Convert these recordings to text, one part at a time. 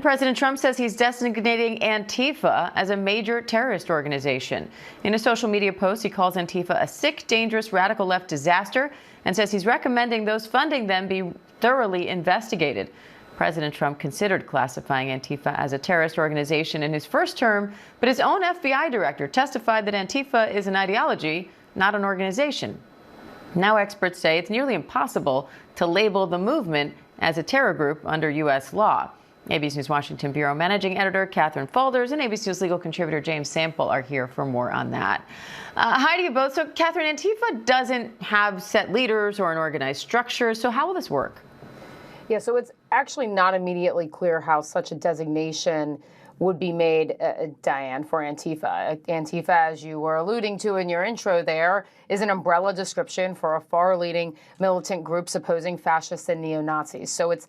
President Trump says he's designating Antifa as a major terrorist organization. In a social media post, he calls Antifa a sick, dangerous, radical left disaster and says he's recommending those funding them be thoroughly investigated. President Trump considered classifying Antifa as a terrorist organization in his first term, but his own FBI director testified that Antifa is an ideology, not an organization. Now experts say it's nearly impossible to label the movement as a terror group under U.S. law. ABC News Washington Bureau Managing Editor Catherine Faulders and ABC News legal contributor James Sample are here for more on that. Hi to you both. So, Catherine, Antifa doesn't have set leaders or an organized structure, so how will this work? Yeah, so it's actually not immediately clear how such a designation would be made, Diane, for Antifa. Antifa, as you were alluding to in your intro there, is an umbrella description for a far-leaning militant groups opposing fascists and neo-Nazis. So it's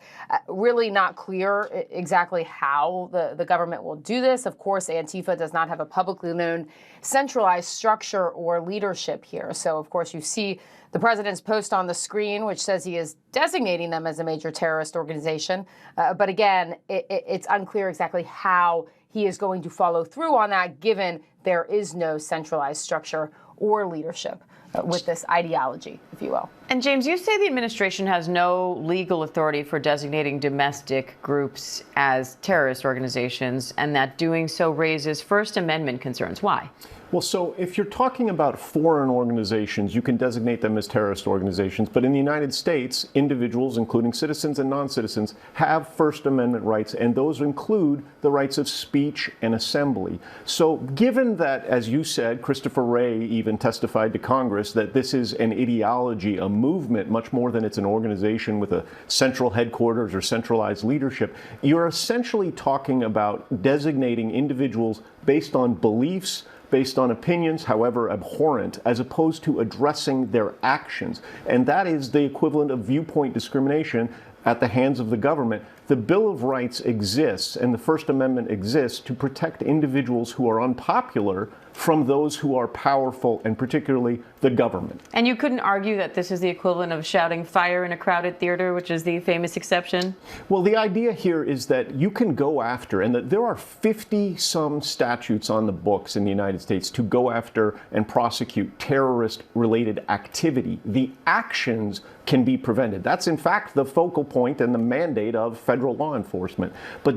really not clear exactly how the government will do this. Of course, Antifa does not have a publicly known centralized structure or leadership here. So, of course, you see the president's post on the screen, which says he is designating them as a major terrorist organization. But again, it's unclear exactly how he is going to follow through on that, given there is no centralized structure or leadership with this ideology, if you will. And James, you say the administration has no legal authority for designating domestic groups as terrorist organizations, and that doing so raises First Amendment concerns. Why? Well, so if you're talking about foreign organizations, you can designate them as terrorist organizations. But in the United States, individuals, including citizens and non-citizens, have First Amendment rights, and those include the rights of speech and assembly. So given that, as you said, Christopher Wray even testified to Congress that this is an ideology, a movement, much more than it's an organization with a central headquarters or centralized leadership, you're essentially talking about designating individuals based on beliefs, based on opinions, however abhorrent, as opposed to addressing their actions. And that is the equivalent of viewpoint discrimination at the hands of the government. The Bill of Rights exists, and the First Amendment exists to protect individuals who are unpopular from those who are powerful, and particularly the government. And you couldn't argue that this is the equivalent of shouting fire in a crowded theater, which is the famous exception? Well, the idea here is that you can go after, and that there are 50-some statutes on the books in the United States to go after and prosecute terrorist-related activity. The actions can be prevented. That's, in fact, the focal point and the mandate of federal law enforcement. But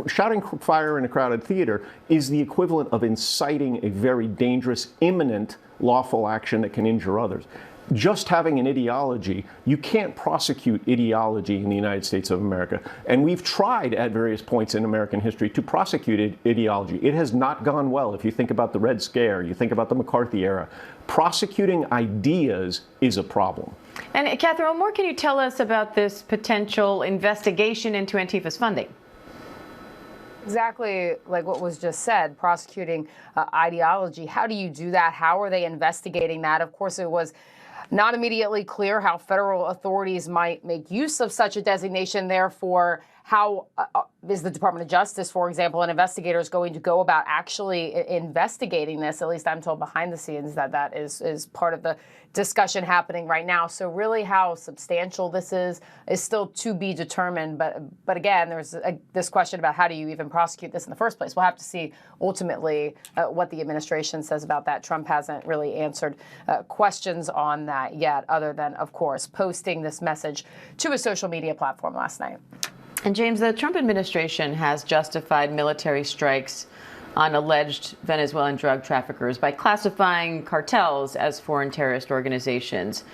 shouting fire in a crowded theater is the equivalent of inciting a very dangerous, imminent lawful action that can injure others. Just having an ideology, you can't prosecute ideology in the United States of America. And we've tried at various points in American history to prosecute ideology. It has not gone well. If you think about the Red Scare, you think about the McCarthy era, prosecuting ideas is a problem. And Catherine, what more can you tell us about this potential investigation into Antifa's funding? Exactly like what was just said, prosecuting ideology. How do you do that? How are they investigating that? Of course, it was not immediately clear how federal authorities might make use of such a designation. Therefore, how is the Department of Justice, for example, and investigators going to go about actually investigating this? At least I'm told behind the scenes that that is part of the discussion happening right now. So really how substantial this is still to be determined. But again, there's this question about how do you even prosecute this in the first place? We'll have to see ultimately what the administration says about that. Trump hasn't really answered questions on that yet, other than, of course, posting this message to a social media platform last night. And James, the Trump administration has justified military strikes on alleged Venezuelan drug traffickers by classifying cartels as foreign terrorist organizations.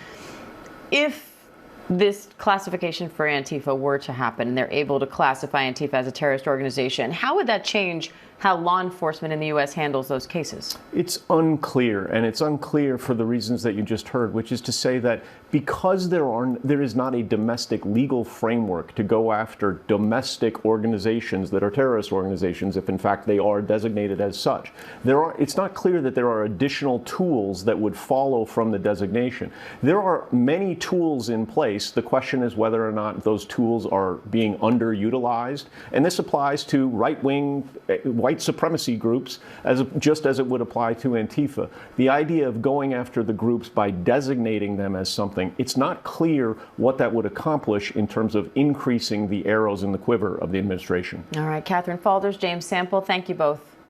If this classification for Antifa were to happen and they're able to classify Antifa as a terrorist organization, how would that change how law enforcement in the U.S. handles those cases? It's unclear, and it's unclear for the reasons that you just heard, which is to say that because there is not a domestic legal framework to go after domestic organizations that are terrorist organizations, if in fact they are designated as such, it's not clear that there are additional tools that would follow from the designation. There are many tools in place. The question is whether or not those tools are being underutilized, and this applies to right-wing white supremacy groups just as it would apply to Antifa. The idea of going after the groups by designating them as something something, it's not clear what that would accomplish in terms of increasing the arrows in the quiver of the administration. All right, Catherine Falders, James Sample, thank you both.